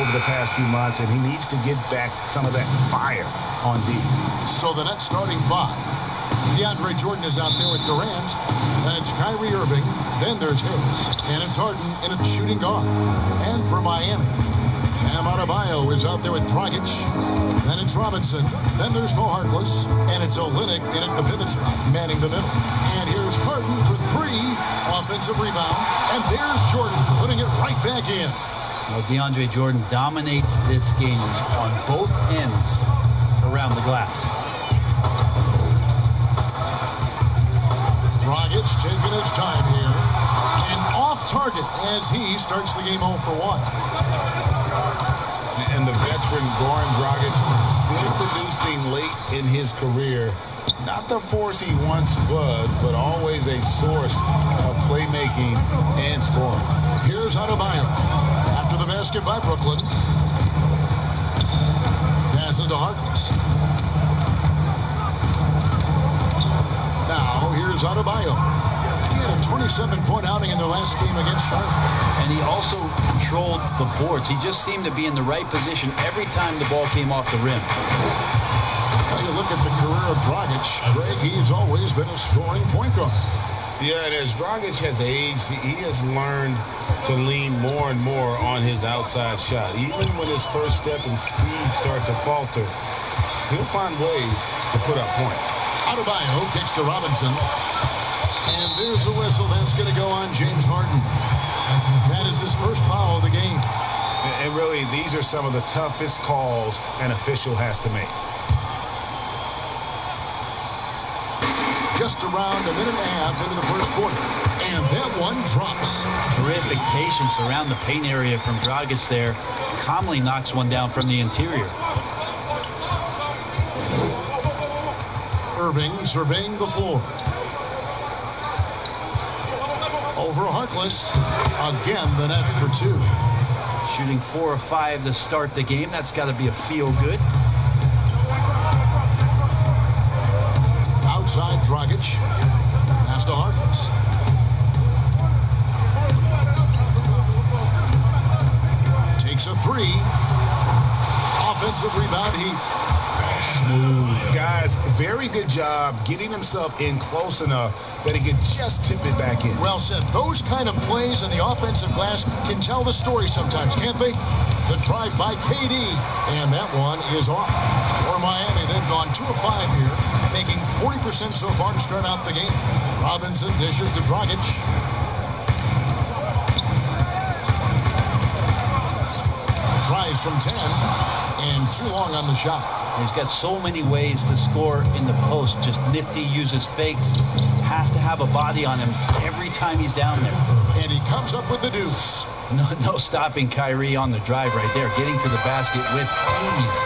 over the past few months, and he needs to get back some of that fire on D. So the Nets starting five. DeAndre Jordan is out there with Durant. Then it's Kyrie Irving. Then there's Harris. And it's Harden in a shooting guard. And for Miami, Bam Adebayo is out there with Dragic. Then it's Robinson. Then there's Mo Harkless. And it's Olynyk in at the pivot spot, manning the middle. And here's Harden for three. Offensive rebound. And there's Jordan putting it right back in. Well, DeAndre Jordan dominates this game on both ends around the glass. Dragic taking his time here. And off target as he starts the game 0 for 1. And the veteran Goran Dragic still producing late in his career. Not the force he once was, but always a source of playmaking and scoring. Here's Adebayo. After the basket by Brooklyn. Passes to Harkless. Now, here's Adebayo. He had a 27-point outing in their last game against Charlotte. And he also controlled the boards. He just seemed to be in the right position every time the ball came off the rim. Now you look at the career of Dragic. Greg, he's always been a scoring point guard. Yeah, and as Dragic has aged, he has learned to lean more and more on his outside shot. Even when his first step and speed start to falter, he'll find ways to put up points. Adebayo kicks to Robinson. And there's a whistle that's going to go on James Harden. That is his first foul of the game. And really, these are some of the toughest calls an official has to make. Just around a minute and a half into the first quarter. And that one drops. Terrific patience around the paint area from Dragic there. Calmly knocks one down from the interior. Irving surveying the floor. Over Harkless. Again, the Nets for two. Shooting 4 or 5 to start the game. That's got to be a feel-good. Outside Dragic. Pass to Harkless. Takes a three. Offensive rebound Heat. Smooth. Guys, very good job getting himself in close enough that he could just tip it back in. Well said. Those kind of plays in the offensive glass can tell the story sometimes, can't they? The drive by KD, and that one is off. For Miami, they've gone 2 of 5 here, making 40% so far to start out the game. Robinson dishes to Dragic. Tries from 10, and too long on the shot. He's got so many ways to score in the post. Just nifty, uses fakes. Have to have a body on him every time he's down there. And he comes up with the deuce. No stopping Kyrie on the drive right there. Getting to the basket with ease.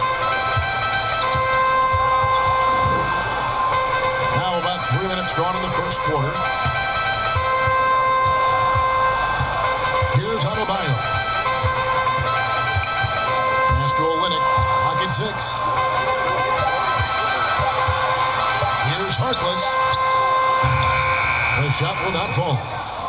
Now about 3 minutes gone in the first quarter. Here's Adebayo. Pass to Olynyk. Pocket 6. Here's Harkless. The shot will not fall.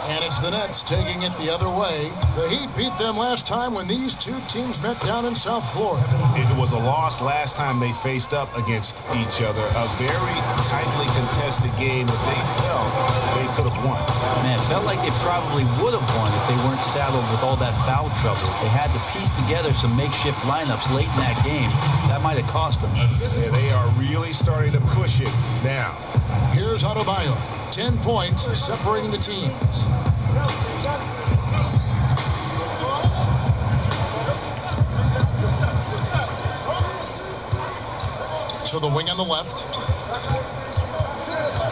And it's the Nets taking it the other way. The Heat beat them last time when these two teams met down in South Florida. It was a loss last time they faced up against each other. A very tightly contested game that they felt they could have won. Man, it felt like they probably would have won if they weren't saddled with all that foul trouble. They had to piece together some makeshift lineups late in that game. That might have cost them. Yeah, they are really starting to push it now. Here's Adebayo. 10 points separating the teams. So the wing on the left.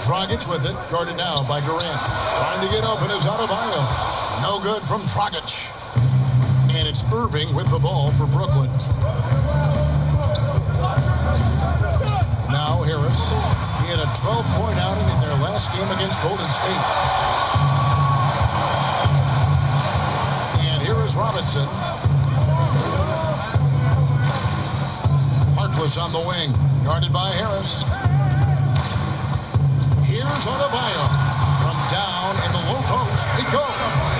Dragic with it, guarded now by Durant. Trying to get open is Adebayo. No good from Dragic. And it's Irving with the ball for Brooklyn. Now Harris. He had a 12-point outing in their last game against Golden State. And here is Robinson. Harkless on the wing, guarded by Harris. Here's Adebayo. From down in the low post, it goes.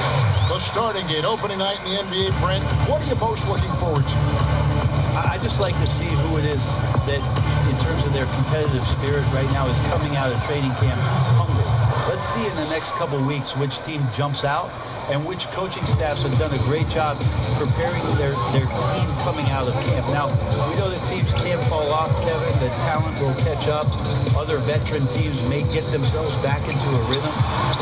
The starting gate, opening night in the NBA, Brent. What are you most looking forward to? I just like to see who it is that, in terms of their competitive spirit right now, is coming out of training camp hungry. Let's see in the next couple weeks which team jumps out and which coaching staffs have done a great job preparing their team coming out of camp. Now, we know that teams can't fall off, Kevin. The talent will catch up. Other veteran teams may get themselves back into a rhythm.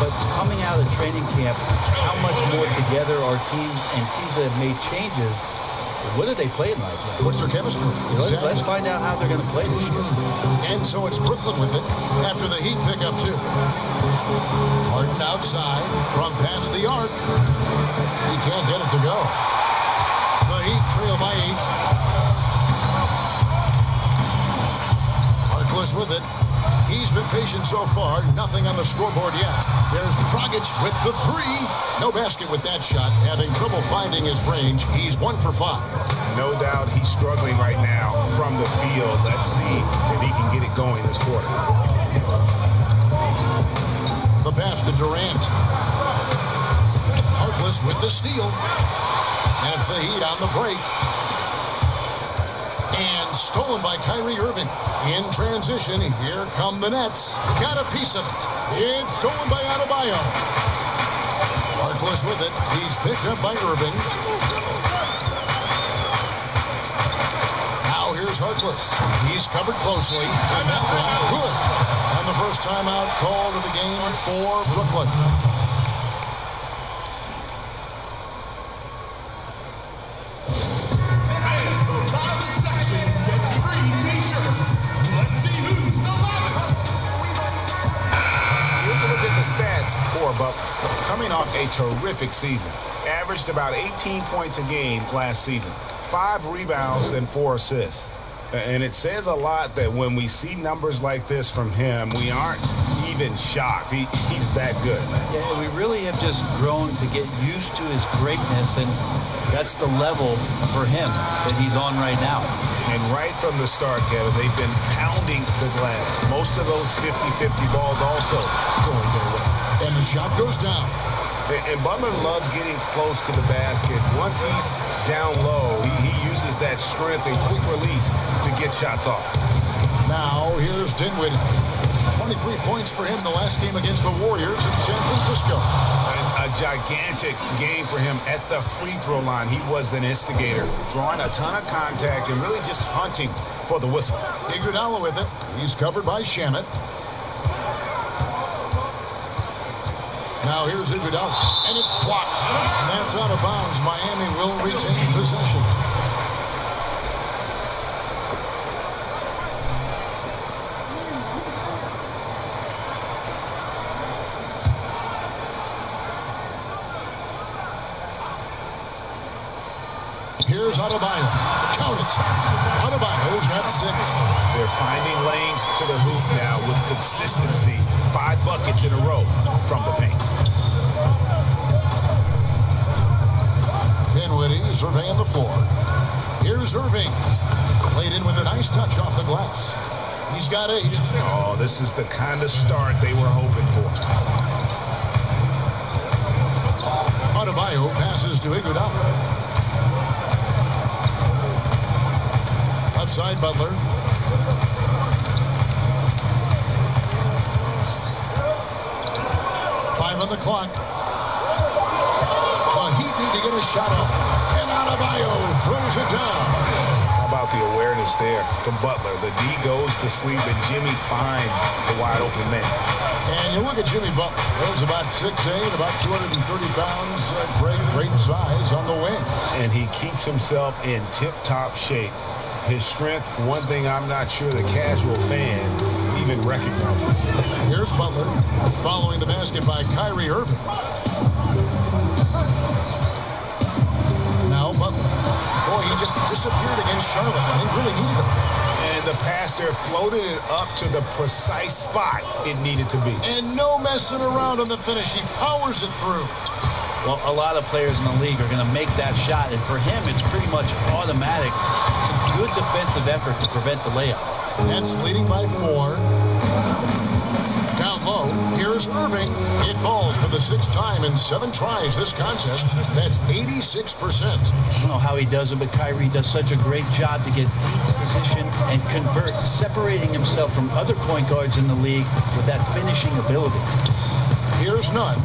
But coming out of training camp, how much more together our team and teams that have made changes, what are they playing like? What's their chemistry? Let's find out how they're going to play this year. And so it's Brooklyn with it after the Heat pick up 2. Harden outside from past the arc. He can't get it to go. The Heat trail by 8. Harkless with it. He's been patient so far. Nothing on the scoreboard yet. There's Dragic with the 3. No basket with that shot. Having trouble finding his range. He's 1 for 5. No doubt he's struggling right now from the field. Let's see if he can get it going this quarter. The pass to Durant. Harkless with the steal. That's the Heat on the break. And stolen by Kyrie Irving. In transition, here come the Nets. Got a piece of it. It's stolen by Adebayo. Harkless with it. He's picked up by Irving. Now here's Harkless. He's covered closely. And that one good. And the first timeout called of the game for Brooklyn. But coming off a terrific season, averaged about 18 points a game last season, 5 rebounds and 4 assists. And it says a lot that when we see numbers like this from him, we aren't even shocked. He's that good. Yeah, we really have just grown to get used to his greatness, and that's the level for him that he's on right now. And right from the start, Kevin, they've been pounding the glass. Most of those 50-50 balls also going their way. And the shot goes down. And Butler loves getting close to the basket. Once he's down low, he uses that strength and quick release to get shots off. Now, here's Dinwiddie. 23 points for him the last game against the Warriors in San Francisco. And a gigantic game for him at the free throw line. He was an instigator, drawing a ton of contact and really just hunting for the whistle. Iguodala with it. He's covered by Shamet. Now here's Iguodala, and it's blocked. And that's out of bounds. Miami will retain possession. Here's Adebayo. Count it. Adebayo's at 6. They're finding lanes to the hoop now with consistency. 5 buckets in a row from the paint. Dinwiddie surveying the floor. Here's Irving. Played in with a nice touch off the glass. He's got 8. Oh, this is the kind of start they were hoping for. Adebayo passes to Iguodala. Outside Butler. 5 on the clock. The Heat need to get a shot up. And Adebayo throws it down. How about the awareness there from Butler? The D goes to sleep and Jimmy finds the wide open man. And you look at Jimmy Butler. He's about 6'8", about 230 pounds. Great size on the wing. And he keeps himself in tip-top shape. His strength, one thing I'm not sure the casual fan even recognizes. Here's Butler following the basket by Kyrie Irving. Now Butler. Boy, he just disappeared against Charlotte. They really needed him. And the pass there floated it up to the precise spot it needed to be. And no messing around on the finish. He powers it through. Well, a lot of players in the league are going to make that shot, and for him, it's pretty much automatic. It's a good defensive effort to prevent the layup. Nets leading by 4. Down low, here's Irving. It falls for the 6th time in 7 tries this contest. That's 86%. I don't know how he does it, but Kyrie does such a great job to get deep position and convert, separating himself from other point guards in the league with that finishing ability. Here's Nunn.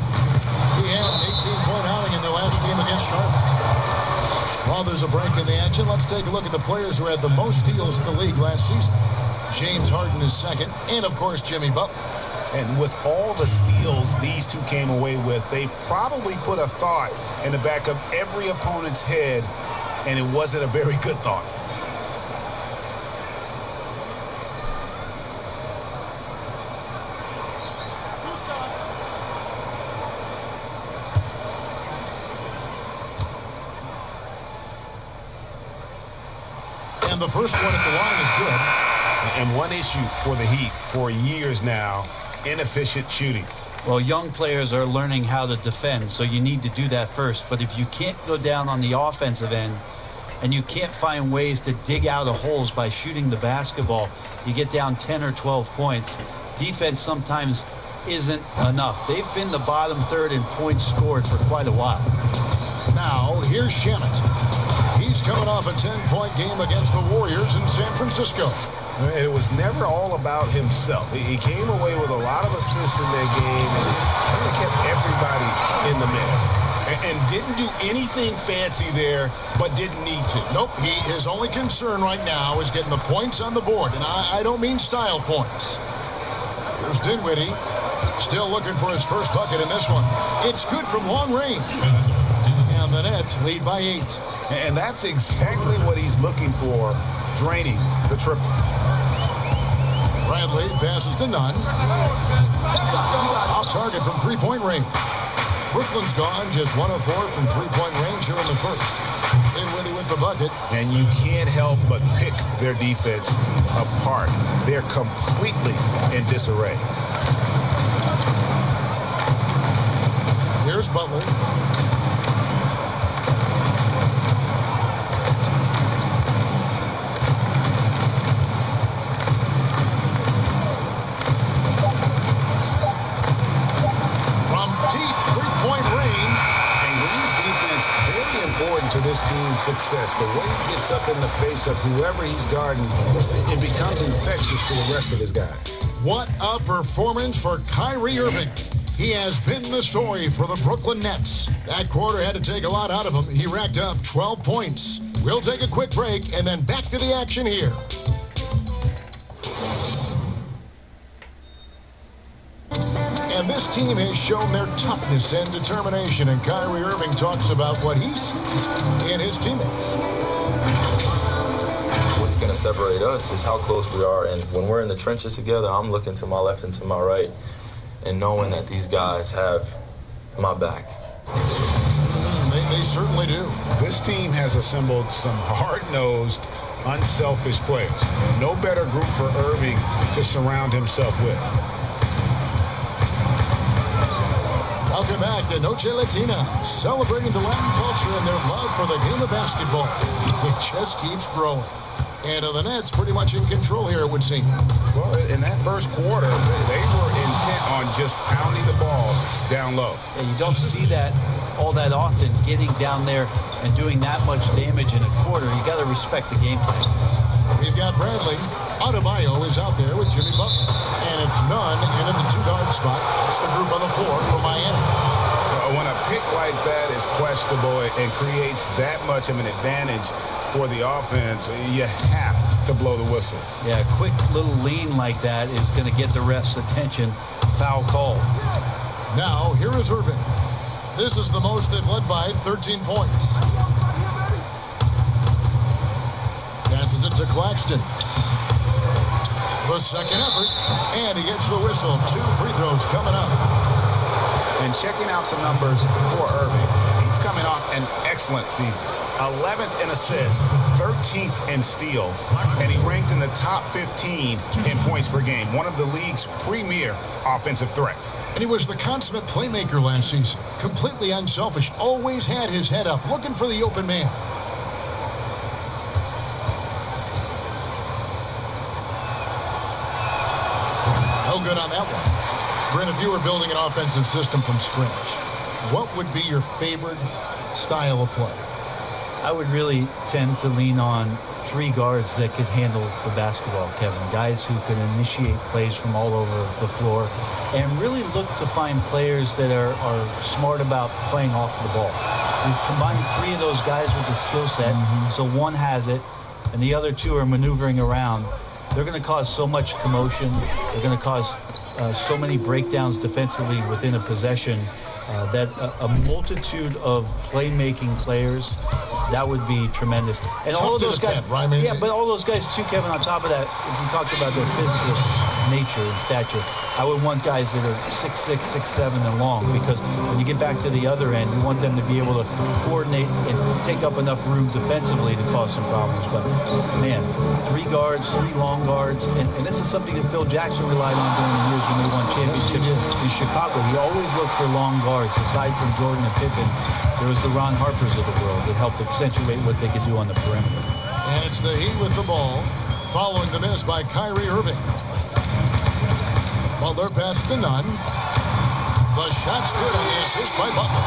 He had an 18-point outing in their last game against Charlotte. While there's a break in the action, let's take a look at the players who had the most steals in the league last season. James Harden is second, and of course Jimmy Butler. And with all the steals these two came away with, they probably put a thought in the back of every opponent's head, and it wasn't a very good thought. And the first one at the line is good. And one issue for the Heat for years now, inefficient shooting. Well, young players are learning how to defend, so you need to do that first. But if you can't go down on the offensive end and you can't find ways to dig out of holes by shooting the basketball, you get down 10 or 12 points. Defense sometimes isn't enough. They've been the bottom third in points scored for quite a while. Now, here's Shamet. He's coming off a 10-point game against the Warriors in San Francisco. It was never all about himself. He came away with a lot of assists in their game, and it's kind of kept everybody in the mix. And didn't do anything fancy there, but didn't need to. Nope, his only concern right now is getting the points on the board, and I don't mean style points. Here's Dinwiddie, still looking for his first bucket in this one. It's good from long range. And the Nets lead by 8. And that's exactly what he's looking for, draining the triple. Bradley passes to Nunn. Off target from three-point range. Brooklyn's gone just 1 of 4 from three-point range here in the first. Dinwiddie with the bucket. And you can't help but pick their defense apart. They're completely in disarray. Here's Butler. To this team's success, the way he gets up in the face of whoever he's guarding, it becomes infectious to the rest of his guys. What a performance for Kyrie Irving. He has been the story for the Brooklyn Nets. That quarter had to take a lot out of him. He racked up 12 points. We'll take a quick break and then back to the action here. And this team has shown their toughness and determination, and Kyrie Irving talks about what he sees in his teammates. What's going to separate us is how close we are, and when we're in the trenches together, I'm looking to my left and to my right and knowing that these guys have my back. They certainly do. This team has assembled some hard-nosed, unselfish players. No better group for Irving to surround himself with. Welcome back to Noche Latina, celebrating the Latin culture and their love for the game of basketball. It just keeps growing. And the Nets pretty much in control here, it would seem. Well, in that first quarter, they were intent on just pounding the ball down low. Yeah, you don't see that all that often, getting down there and doing that much damage in a quarter. You got to respect the game plan. We've got Bradley. Adebayo is out there with Jimmy Butler. And it's Nunn in at the 2-guard spot. It's the group on the floor for Miami. When a pick like that is questionable and creates that much of an advantage for the offense, you have to blow the whistle. Yeah, a quick little lean like that is going to get the ref's attention. Foul call. Now, here is Irving. This is the most they've led by, 13 points. Passes it to Claxton. The second effort, and he gets the whistle. 2 free throws coming up. And checking out some numbers for Irving. He's coming off an excellent season. 11th in assists, 13th in steals, and he ranked in the top 15 in points per game. One of the league's premier offensive threats. And he was the consummate playmaker last season. Completely unselfish. Always had his head up, looking for the open man. No good on that one. Brent, if you were building an offensive system from scratch, what would be your favorite style of play? I would really tend to lean on 3 guards that could handle the basketball, Kevin. Guys who can initiate plays from all over the floor and really look to find players that are smart about playing off the ball. We've combined 3 of those guys with the skill set, so one has it, and the other 2 are maneuvering around. They're going to cause so much commotion. They're going to cause so many breakdowns defensively within a possession that a multitude of playmaking players, that would be tremendous. And tough all of those guys, right? yeah, but all those guys too, Kevin, on top of that, if you talked about their physical nature and stature, I would want guys that are 6'6", 6'7", and long, because when you get back to the other end, you want them to be able to coordinate and take up enough room defensively to cause some problems. But, man, 3 guards, 3 long guards, and this is something that Phil Jackson relied on during the years when they won championships in Chicago. He always looked for long guards. Aside from Jordan and Pippen, there was the Ron Harpers of the world that helped accentuate what they could do on the perimeter. And it's the Heat with the ball, following the miss by Kyrie Irving. Butler passed to Nunn. The shot's good on the assist by Butler.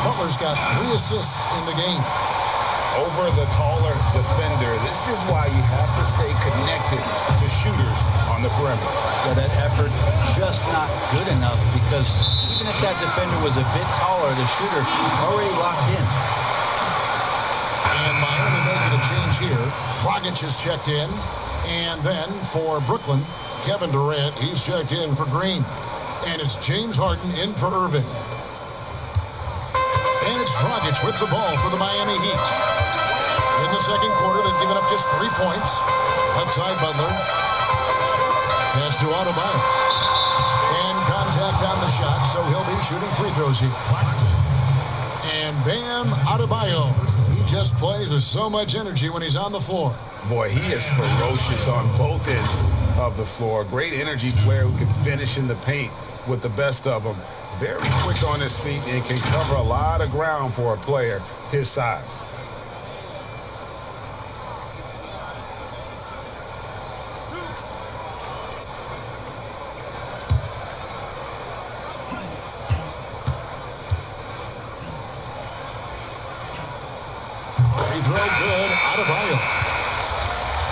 Butler's got 3 assists in the game. Over the taller defender. This is why you have to stay connected to shooters on the perimeter. Yeah, that effort just not good enough, because even if that defender was a bit taller, the shooter already locked in. And Miami making a change here. Dragic is checked in. And then for Brooklyn, Kevin Durant, he's checked in for Green. And it's James Harden in for Irving. And it's Dragic with the ball for the Miami Heat. In the second quarter, they've given up just 3 points. Left side, Butler. Pass to Adebayo. And contact on the shot, so he'll be shooting free throws here. And Bam Adebayo. He just plays with so much energy when he's on the floor. Boy, he is ferocious on both ends of the floor. Great energy player who can finish in the paint with the best of them. Very quick on his feet and can cover a lot of ground for a player his size.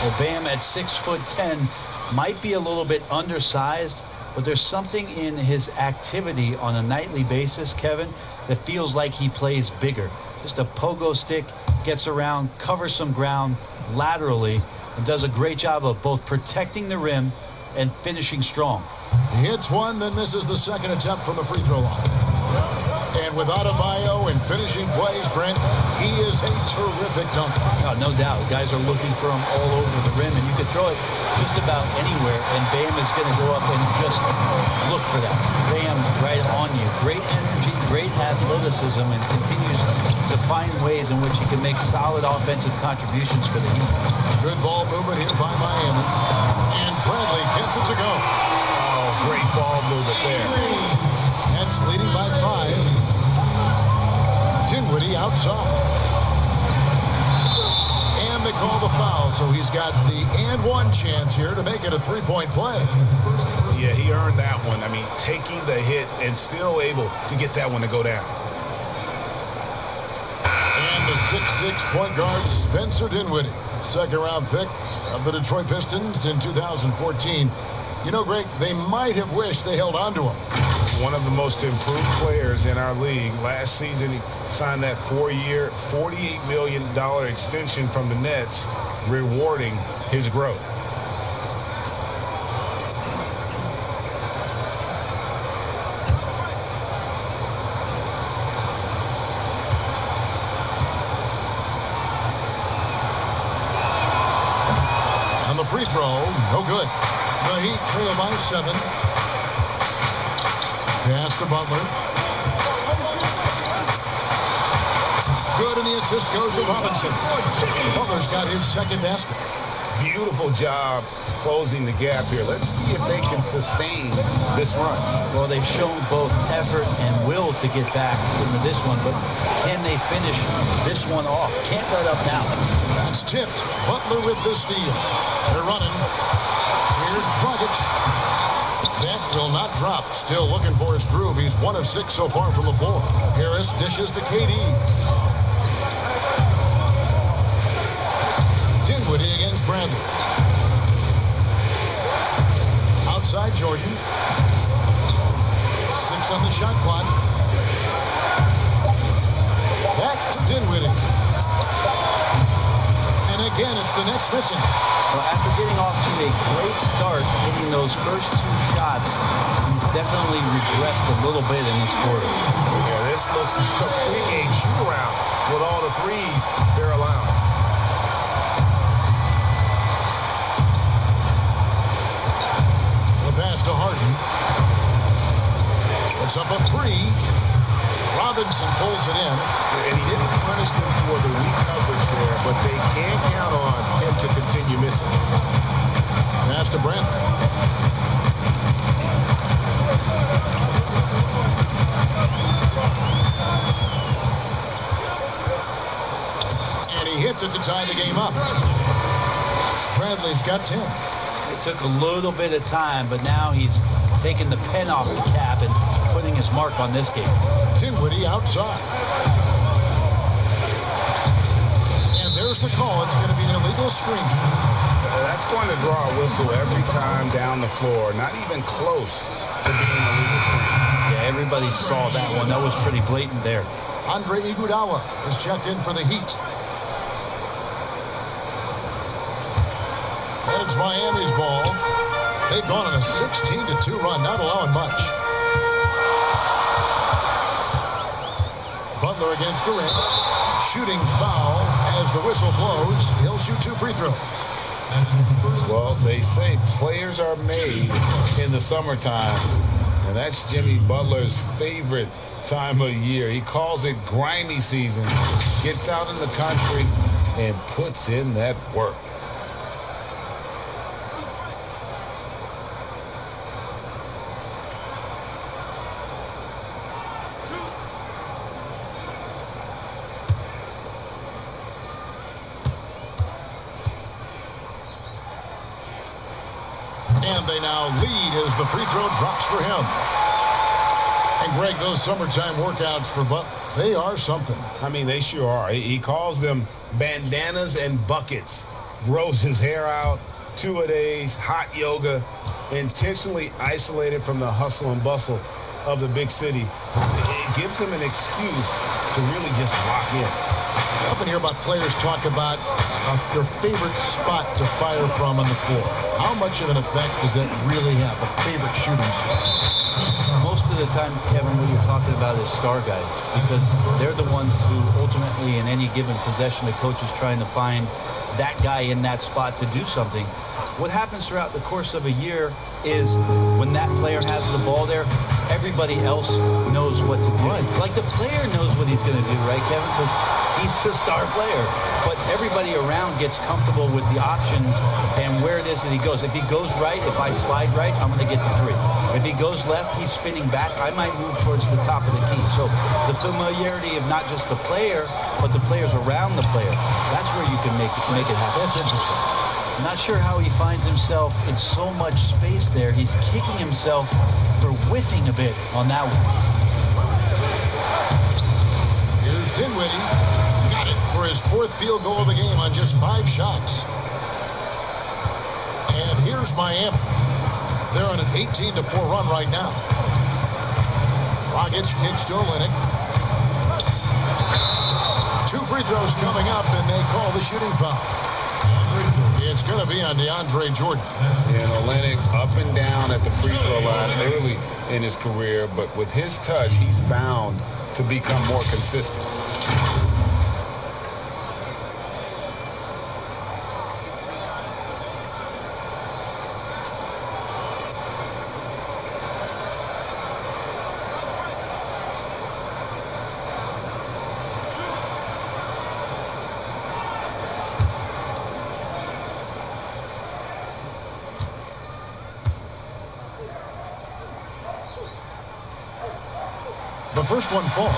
Well, Bam at 6'10" might be a little bit undersized, but there's something in his activity on a nightly basis, Kevin, that feels like he plays bigger. Just a pogo stick, gets around, covers some ground laterally, and does a great job of both protecting the rim and finishing strong. He hits one, then misses the second attempt from the free throw line. And with Adebayo and finishing plays, Brent, he is a terrific dunker. Oh, no doubt. Guys are looking for him all over the rim, and you can throw it just about anywhere, and Bam is going to go up and just look for that. Bam right on you. Great energy, great athleticism, and continues to find ways in which he can make solid offensive contributions for the Heat. Good ball movement here by Miami. And Bradley gets it to go. Oh, great ball movement there. Nets leading by 5. Dinwiddie outside. And they call the foul, so he's got the and one chance here to make it a 3-point play. Yeah, he earned that one. I mean, taking the hit and still able to get that one to go down. And the 6'6" point guard, Spencer Dinwiddie, second-round pick of the Detroit Pistons in 2014. You know, Greg, they might have wished they held on to him. One of the most improved players in our league. Last season, he signed that 4-year, $48 million extension from the Nets, rewarding his growth. On the free throw, no good. The Heat trail by 7. Pass to Butler. Good, and the assist goes to Robinson. Butler's got his second basket. Beautiful job closing the gap here. Let's see if they can sustain this run. Well, they've shown both effort and will to get back into this one, but can they finish this one off? Can't let up now. It's tipped. Butler with the steal. They're running. Here's Dragic. That will not drop. Still looking for his groove. He's 1 of 6 so far from the floor. Harris dishes to KD. Dinwiddie against Bradley. Outside Jordan. 6 on the shot clock. Back to Dinwiddie. And again, it's the Nets missing. Well, after getting off to a great start, hitting those first 2 shots, he's definitely regressed a little bit in this quarter. Yeah, this looks completely a shoot-around with all the threes they're allowing. The pass to Harden. It's up a 3. Robinson pulls it in. And he didn't punish them for the weak coverage there, but they can't count on him to continue missing. Pass to Brent. And he hits it to tie the game up. Bradley's got 10. It took a little bit of time, but now he's taking the pen off the cap and putting his mark on this game. Dinwiddie outside. And there's the call. It's going to be an illegal screen. That's going to draw a whistle every time down the floor. Not even close to being a legal screen. Yeah, everybody saw that one. That was pretty blatant there. Andre Iguodala is checked in for the Heat. And it's Miami's ball. They've gone on a 16-2 run, not allowing much. Butler against Durant. Shooting foul as the whistle blows. He'll shoot 2 free throws. Well, they say players are made in the summertime, and that's Jimmy Butler's favorite time of year. He calls it grimy season, gets out in the country, and puts in that work. And they now lead as the free throw drops for him. And Greg, those summertime workouts for Butler, they are something. I mean, they sure are. He calls them bandanas and buckets. Grows his hair out, 2-a-days, hot yoga, intentionally isolated from the hustle and bustle of the big city. It gives him an excuse to really just lock in. I often hear about players talk about their favorite spot to fire from on the floor. How much of an effect does that really have, a favorite shooting spot? Most of the time, Kevin, what you're talking about is star guys, because they're the ones who ultimately in any given possession, the coach is trying to find that guy in that spot to do something. What happens throughout the course of a year is when that player has the ball there, everybody else knows what to do. Right. Like the player knows what he's going to do, right, Kevin? Because he's the star player. But everybody around gets comfortable with the options and where it is that he goes. If he goes right, if I slide right, I'm going to get the 3. If he goes left, he's spinning back. I might move towards the top of the key. So the familiarity of not just the player, but the players around the player, that's where you can make it happen. That's interesting. I'm not sure how he finds himself in so much space there. He's kicking himself for whiffing a bit on that one. Here's Dinwiddie. Got it for his 4th field goal of the game on just 5 shots. And here's Miami. They're on an 18-4 run right now. Rockets kicks to Olynyk. 2 free throws coming up, and they call the shooting foul. It's going to be on DeAndre Jordan. And Olynyk up and down at the free throw line early in his career, but with his touch, he's bound to become more consistent. The first one falls.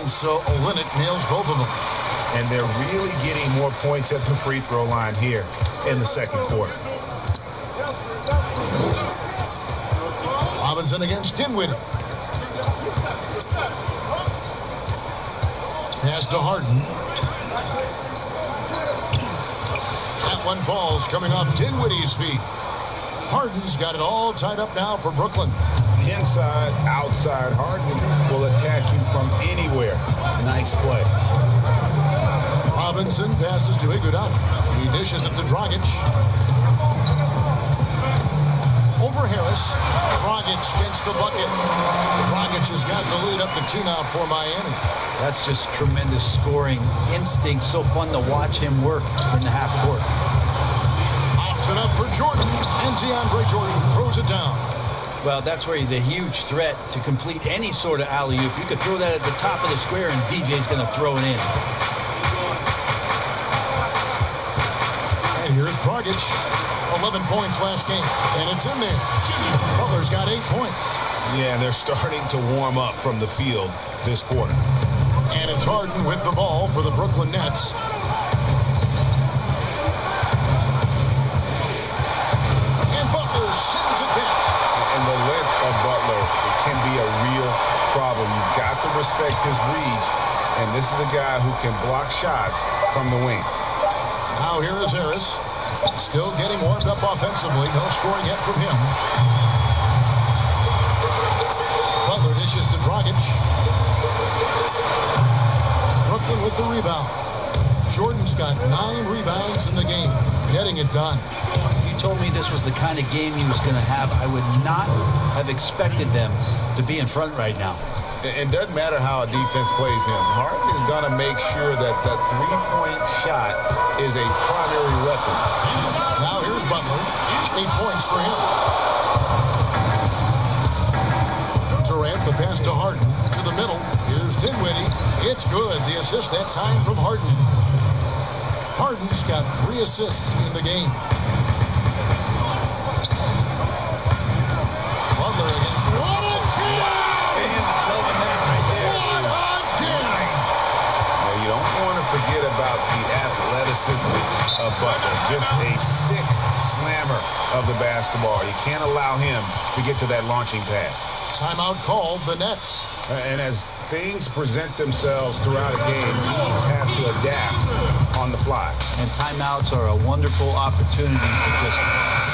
And so Olynyk nails both of them. And they're really getting more points at the free throw line here in the second quarter. Robinson against Dinwiddie. Pass to Harden. That one falls coming off Dinwiddie's feet. Harden's got it all tied up now for Brooklyn. Inside, outside, Harden will attack you from anywhere. Nice play. Robinson passes to Iguodala. He dishes it to Dragic. Over Harris. Dragic gets the bucket. Dragic has got the lead up to 2 now for Miami. That's just tremendous scoring instinct. So fun to watch him work in the half court. Pops it up for Jordan, and DeAndre Jordan throws it down. Well, that's where he's a huge threat to complete any sort of alley-oop. You could throw that at the top of the square, and DJ's going to throw it in. And here's Dragic. 11 points last game, and it's in there. Butler's got 8 points. Yeah, they're starting to warm up from the field this quarter. And it's Harden with the ball for the Brooklyn Nets. And Butler sends it back. And the length of Butler can be a real problem. You've got to respect his reach. And this is a guy who can block shots from the wing. Now here is Harris. Still getting warmed up offensively. No scoring yet from him. Butler dishes to Dragic. Brooklyn with the rebound. Jordan's got 9 rebounds in the game. Getting it done. If you told me this was the kind of game he was going to have, I would not have expected them to be in front right now. It doesn't matter how a defense plays him. Harden is going to make sure that that three-point shot is a primary weapon. Now here's Butler. 8 points for him. Durant, the pass to Harden. To the middle. Here's Dinwiddie. It's good. The assist that time from Harden. Harden's got 3 assists in the game. Butler against what a team! You don't want to forget about the athleticism of Butler. Just a sick slammer of the basketball. You can't allow him to get to that launching pad. Timeout called the Nets. And as things present themselves throughout a game, teams have to adapt on the fly. And timeouts are a wonderful opportunity to just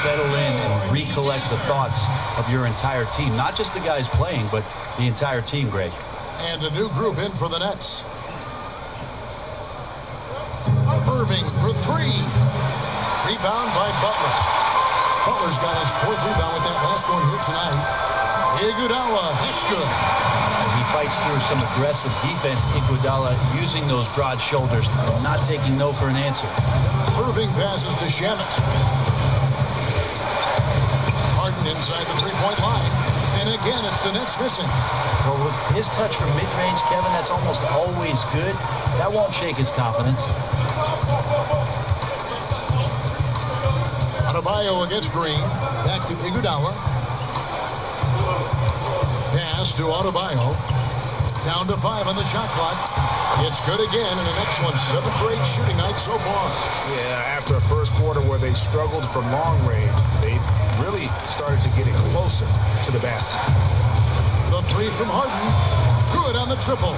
settle in and recollect the thoughts of your entire team. Not just the guys playing, but the entire team, Greg. And a new group in for the Nets. Irving for 3. Rebound by Butler. Butler's got his 4th rebound with that last one here tonight. Iguodala, that's good. He fights through some aggressive defense. Iguodala using those broad shoulders, not taking no for an answer. Irving passes to Shamet. Harden inside the 3-point line. And again, it's the Nets missing. Well, with his touch from mid-range, Kevin, that's almost always good. That won't shake his confidence. Adebayo against Green. Back to Iguodala. Pass to Adebayo. Down to 5 on the shot clock. It's good again, and an excellent 7th for 8 shooting night so far. Yeah, after a first quarter where they struggled from long range, they really started to get it closer to the basket. The 3 from Harden. Good on the triple.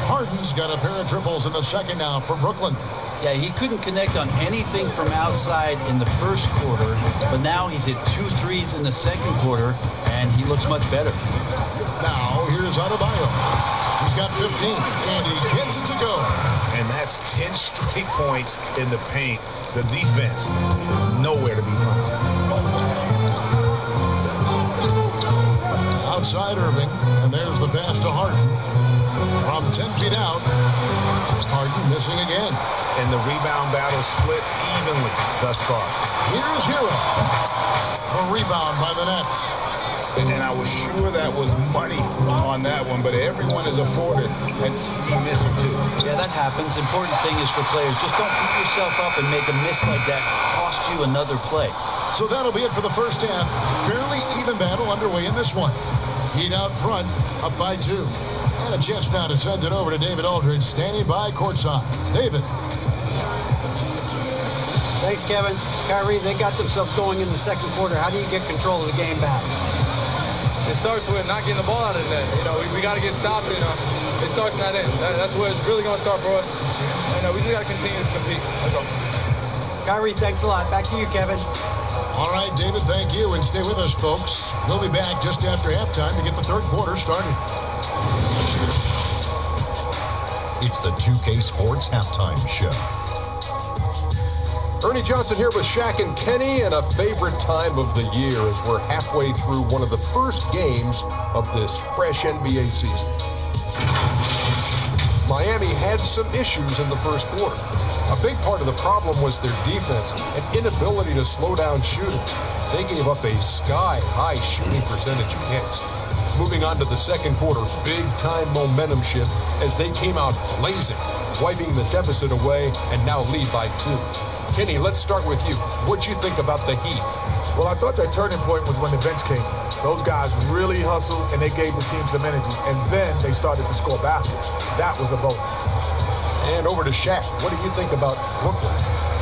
Harden's got a pair of triples in the second now for Brooklyn. Yeah, he couldn't connect on anything from outside in the first quarter, but now he's hit 2 threes in the second quarter, and he looks much better. Now, here's Adebayo. He's got 15, and he gets it to go. And that's 10 straight points in the paint. The defense, nowhere to be found. Outside Irving, and there's the pass to Harden. From 10 feet out, Harden missing again. And the rebound battle split evenly thus far. Here's Hero. The rebound by the Nets. And I was sure that was money on that one, but everyone is afforded an easy miss or two. Yeah, that happens. Important thing is for players, just don't beat yourself up and make a miss like that cost you another play. So that'll be it for the first half. Fairly even battle underway in this one. Heat out front, up by 2. And a chance now to send it over to David Aldridge, standing by courtside. David. Thanks, Kevin. Kyrie, they got themselves going in the second quarter. How do you get control of the game back? It starts with not getting the ball out of the net. We got to get stopped. It starts in that end. That's where it's really going to start for us. And we just got to continue to compete. That's all. Kyrie, thanks a lot. Back to you, Kevin. All right, David, thank you. And stay with us, folks. We'll be back just after halftime to get the third quarter started. It's the 2K Sports Halftime Show. Ernie Johnson here with Shaq and Kenny, and a favorite time of the year as we're halfway through one of the first games of this fresh NBA season. Miami had some issues in the first quarter. A big part of the problem was their defense and inability to slow down shooters. They gave up a sky-high shooting percentage of hits. Moving on to the second quarter, big-time momentum shift as they came out blazing, wiping the deficit away and now lead by 2. Kenny, let's start with you. What'd you think about the Heat? Well, I thought that turning point was when the bench came. Those guys really hustled, and they gave the team some energy. And then they started to score baskets. That was a bonus. And over to Shaq. What do you think about Brooklyn?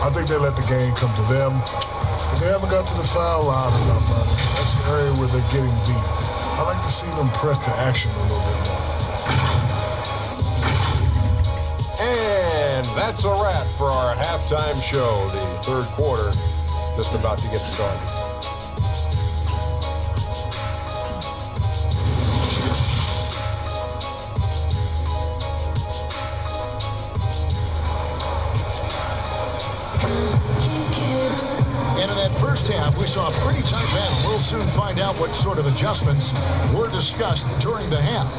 I think they let the game come to them. But they haven't got to the foul line enough. That's the area where they're getting beat. I like to see them press to action a little bit more. And that's a wrap for our halftime show. The third quarter just about to get started. And in that first half, we saw a pretty tight battle. We'll soon find out what sort of adjustments were discussed during the half.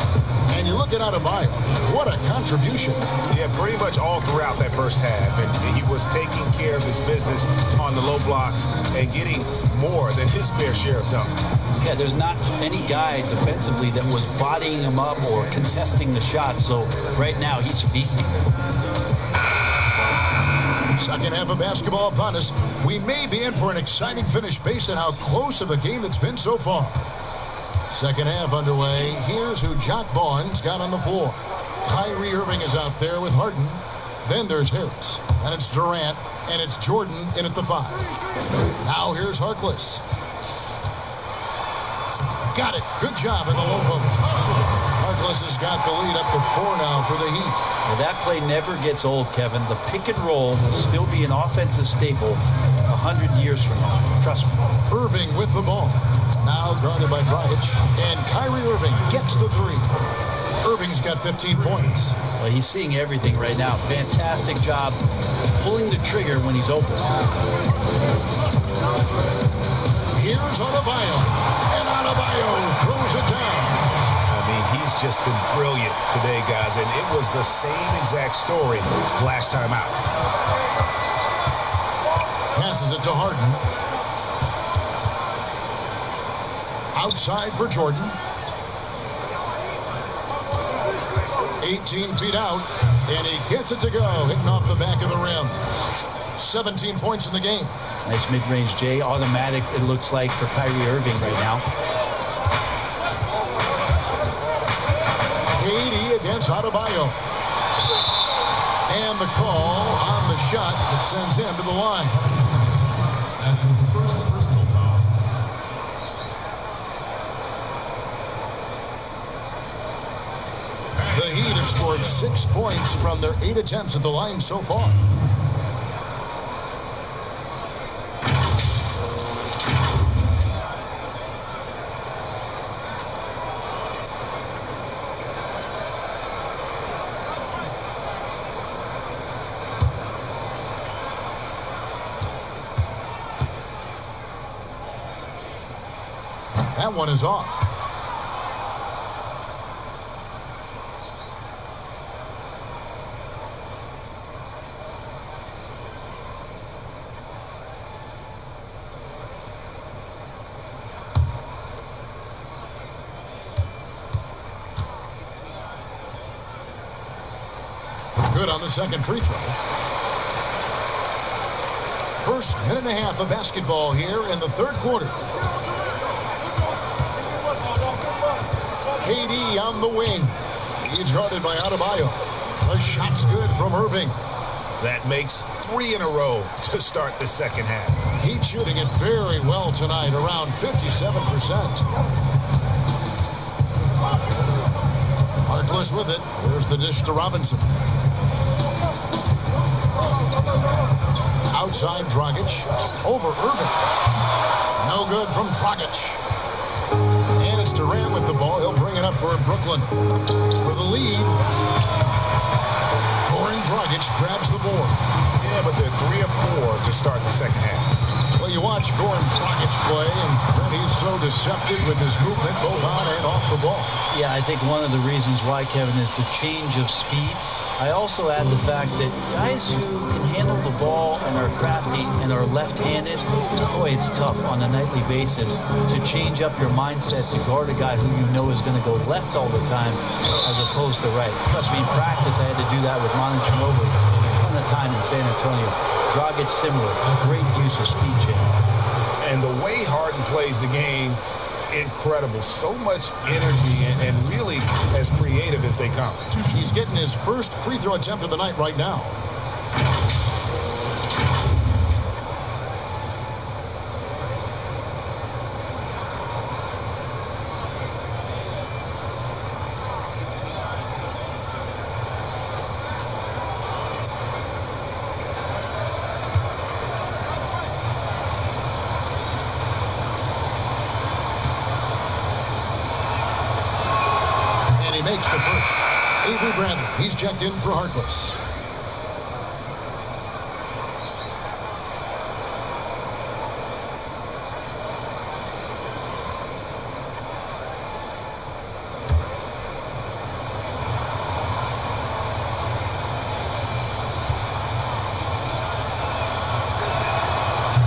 And you look at Adebayo, what a contribution. Yeah, pretty much all throughout that first half. And he was taking care of his business on the low blocks and getting more than his fair share of dunks. Yeah, there's not any guy defensively that was bodying him up or contesting the shot. So right now he's feasting. Second half of basketball upon us. We may be in for an exciting finish based on how close of a game it's been so far. Second half underway. Here's who Jock Vaughn's got on the floor. Kyrie Irving is out there with Harden. Then there's Harris. And it's Durant. And it's Jordan in at the 5. Now here's Harkless. Got it. Good job in the low post. Harkless has got the lead up to 4 now for the Heat. Well, that play never gets old, Kevin. The pick and roll will still be an offensive staple 100 years from now. Trust me. Irving with the ball. Now guarded by Dragic. And Kyrie Irving gets the 3. Irving's got 15 points. Well, he's seeing everything right now. Fantastic job pulling the trigger when he's open. Here's Adebayo. And Adebayo throws it down. I mean, he's just been brilliant today, guys. And it was the same exact story last time out. Passes it to Harden. Outside for Jordan. 18 feet out. And he gets it to go. Hitting off the back of the rim. 17 points in the game. Nice mid-range J. Automatic, it looks like, for Kyrie Irving right now. KD against Adebayo. And the call on the shot that sends him to the line. That's his first personal foul. The Heat have scored 6 points from their 8 attempts at the line so far. That one is off. Good on the second free throw. First minute and a half of basketball here in the third quarter. KD on the wing. He's guarded by Adebayo. The shot's good from Irving. That makes 3 in a row to start the second half. He's shooting it very well tonight, around 57%. Harkless with it. There's the dish to Robinson. Outside Dragic. Over Irving. No good from Dragic. And it's Durant with the ball. He'll bring it up for Brooklyn. For the lead. Dragic grabs the board. Yeah, but they're 3 of 4 to start the second half. Well, you watch Goran Dragic play, and he's so deceptive with his movement, both on and off the ball. Yeah, I think one of the reasons why, Kevin, is the change of speeds. I also add the fact that guys who can handle the ball and are crafty and are left-handed, boy, it's tough on a nightly basis to change up your mindset to guard a guy who you know is going to go left all the time as opposed to right. Trust me, in practice, I had to do that with Manu Ginobili a ton of time in San Antonio. Dragic similar, great use of speed change. And the way Harden plays the game, incredible. So much energy and really as creative as they come. He's getting his first free throw attempt of the night right now. Makes the first. Avery Bradley, he's checked in for Harkless.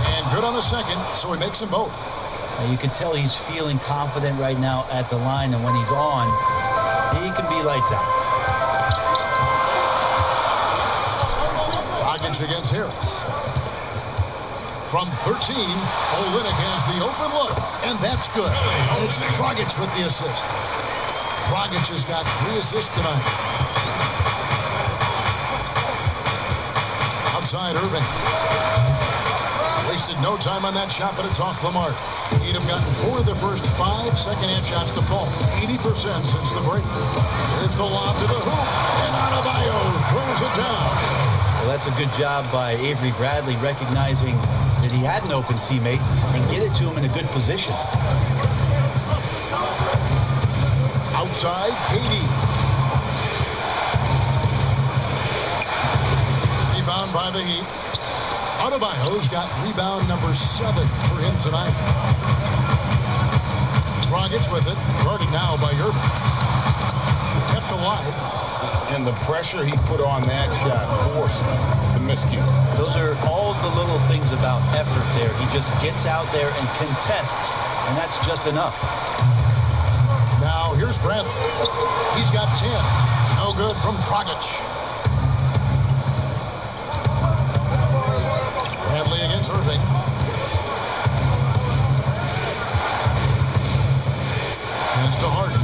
And good on the second, so he makes them both. You can tell he's feeling confident right now at the line, and when he's on, he can be lights out. Dragic against Harris. From 13, Olynyk has the open look, and that's good. And it's Dragic with the assist. Dragic has got 3 assists tonight. Outside Irving. Wasted no time on that shot, but it's off the mark. He'd have gotten 4 of the first 5 second-half shots to fall. 80% since the break. There's the lob to the hoop, and Adebayo throws it down. Well, that's a good job by Avery Bradley recognizing that he had an open teammate and get it to him in a good position. Outside, KD. Rebound by the Heat. Adebayo's got rebound number 7 for him tonight. Dragic with it, guarded now by Irving. Kept alive. And the pressure he put on that shot forced the miscue. Those are all the little things about effort there. He just gets out there and contests, and that's just enough. Now here's Bradley. He's got 10. No good from Dragic. Bradley against Irving. Pass to Harden.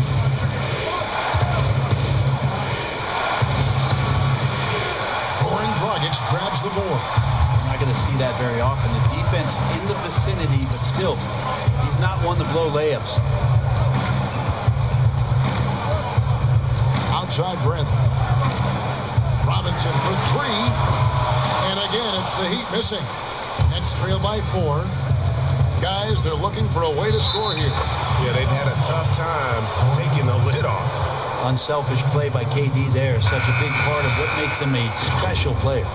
Goran Dragic grabs the board. You're not going to see that very often. The defense in the vicinity, but still, he's not one to blow layups. Outside Bradley. Robinson for 3. And again, it's the Heat missing. Nets trail by 4. Guys, they're looking for a way to score here. Yeah, they've had a tough time taking the lid off. Unselfish play by KD there. Such a big part of what makes him a special player.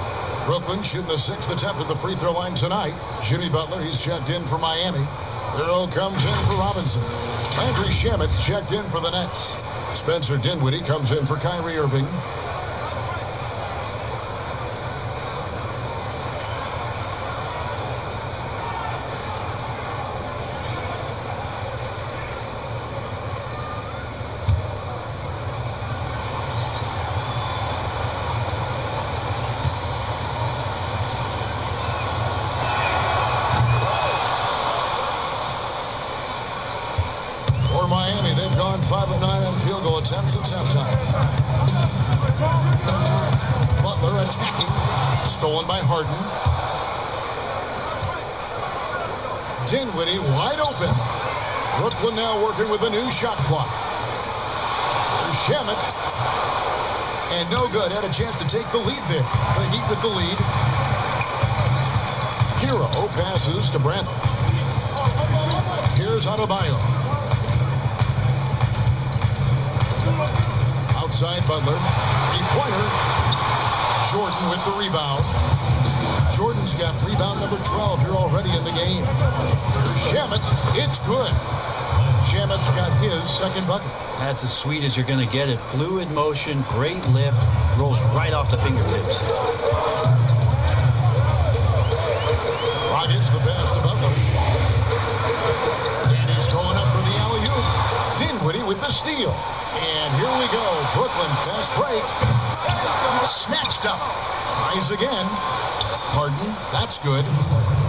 Brooklyn shooting the 6th attempt at the free throw line tonight. Jimmy Butler, he's checked in for Miami. Earl comes in for Robinson. Landry Shamet's checked in for the Nets. Spencer Dinwiddie comes in for Kyrie Irving. For Miami, they've gone 5 of 9 on field goal attempts since halftime. Butler attacking. Stolen by Harden. Dinwiddie wide open. Brooklyn now working with a new shot clock. Shamet. And no good. Had a chance to take the lead there. The Heat with the lead. Hero passes to Bradley. Here's Adebayo. Outside Butler. Three-pointer. Jordan with the rebound. Jordan's got rebound number 12 here already in the game. Shamet. It's good. Shamet's got his second bucket. That's as sweet as you're going to get it. Fluid motion, great lift, rolls right off the fingertips. Rockets the pass to Butler. And he's going up for the alley-oop. Dinwiddie with the steal. And here we go. Brooklyn fast break. Snatched up. Tries again. Harden, that's good.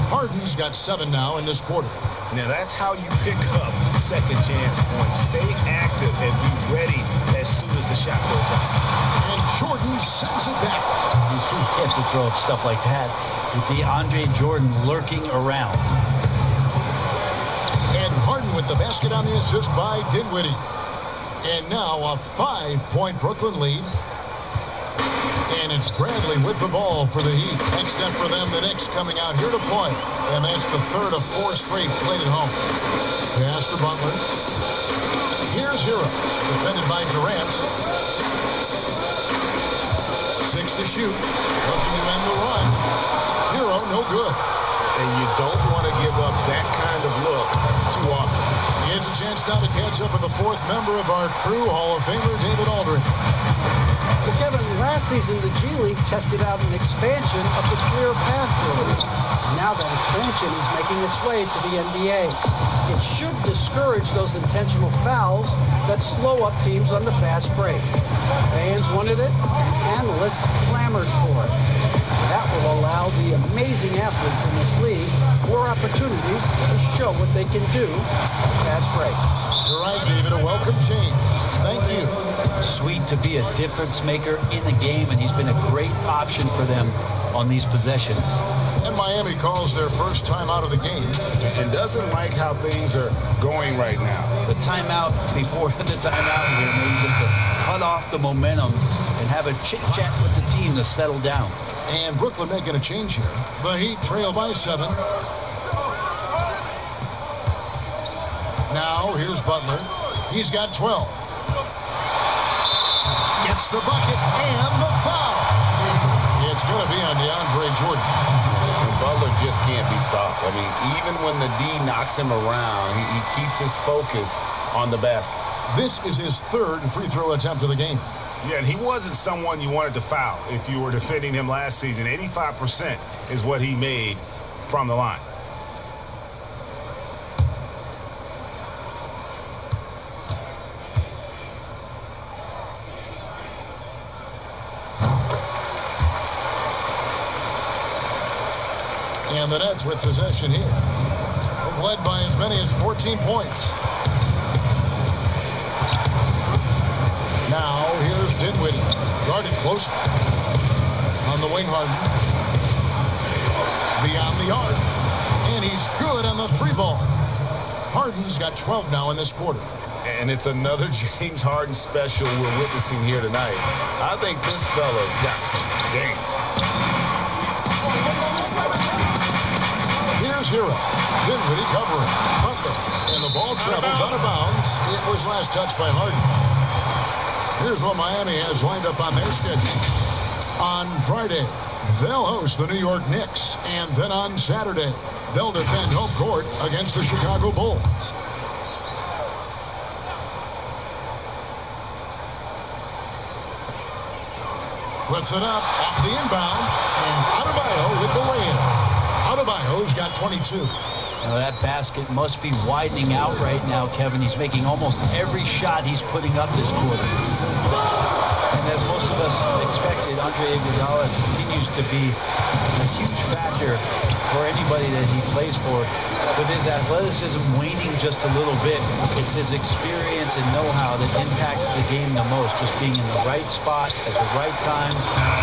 Harden's got 7 now in this quarter. Now that's how you pick up second chance points. Stay active and be ready as soon as the shot goes up. And Jordan sends it back. You have to throw up stuff like that with DeAndre Jordan lurking around. And Harden with the basket on the assist by Dinwiddie. And now a 5-point Brooklyn lead. And it's Bradley with the ball for the Heat. Next up for them, the Knicks coming out here to play. And that's the third of 4 straight played at home. Pass to Butler. Here's Hero. Defended by Durant. 6 to shoot. Looking to end the run. Hero, no good. And you don't want to give up that kind of look too often. He has a chance now to catch up with the 4th member of our crew, Hall of Famer David Aldridge. Well, Kevin, last season the G League tested out an expansion of the career path rule. Now that expansion is making its way to the NBA. It should discourage those intentional fouls that slow up teams on the fast break. Fans wanted it, and analysts clamored for it. That will allow the amazing athletes in this league more opportunities to show what they can do on the fast break. You're right, David. A welcome change. Thank you. Sweet to be a difference maker in the game, and he's been a great option for them on these possessions. And Miami calls their first time out of the game. And doesn't like how things are going right now. The timeout before the timeout here, maybe just to cut off the momentum and have a chit-chat with the team to settle down. And Brooklyn making a change here. The Heat trail by 7. Now, here's Butler. He's got 12. Gets the bucket and the foul. It's going to be on DeAndre Jordan. And Butler just can't be stopped. I mean, even when the D knocks him around, he keeps his focus on the basket. This is his 3rd free throw attempt of the game. Yeah, and he wasn't someone you wanted to foul if you were defending him last season. 85% is what he made from the line. And the Nets with possession here. They've led by as many as 14 points. Now, here's Dinwiddie. Guarded close. On the wing, Harden. Beyond the arc. And he's good on the 3-ball. Harden's got 12 now in this quarter. And it's another James Harden special we're witnessing here tonight. I think this fella's got some game. Here's Hero. Dinwiddie covering. Butler. And the ball travels out of bounds. It was last touched by Harden. Here's what Miami has lined up on their schedule. On Friday, they'll host the New York Knicks. And then on Saturday, they'll defend home court against the Chicago Bulls. Puts it up off the inbound. And Adebayo with the lay-in. Adebayo's got 22. Now that basket must be widening out right now, Kevin. He's making almost every shot he's putting up this quarter. as most of us expected, Andre Iguodala continues to be a huge factor for anybody that he plays for. With his athleticism waning just a little bit, it's his experience and know-how that impacts the game the most. Just being in the right spot at the right time,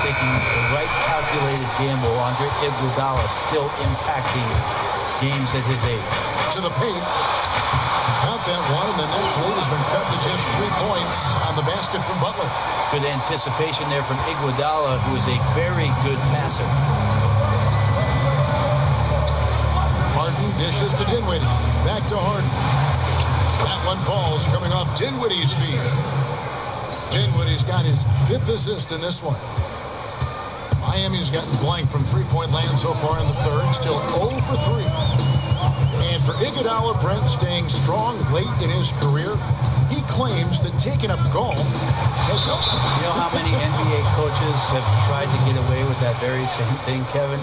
taking the right calculated gamble. Andre Iguodala still impacting games at his age. To the paint. Count that one, and the Nets lead has been cut to just 3 points on the basket from Butler. Good anticipation there from Iguodala, who is a very good passer. Harden dishes to Dinwiddie. Back to Harden. That one falls coming off Dinwiddie's feet. Dinwiddie's got his 5th assist in this one. Miami's gotten blank from three-point land so far in the third. Still 0 for 3. And for Iguodala, Brent staying strong late in his career, he claims that taking up golf has helped him. You know how many NBA coaches have tried to get away with that very same thing, Kevin?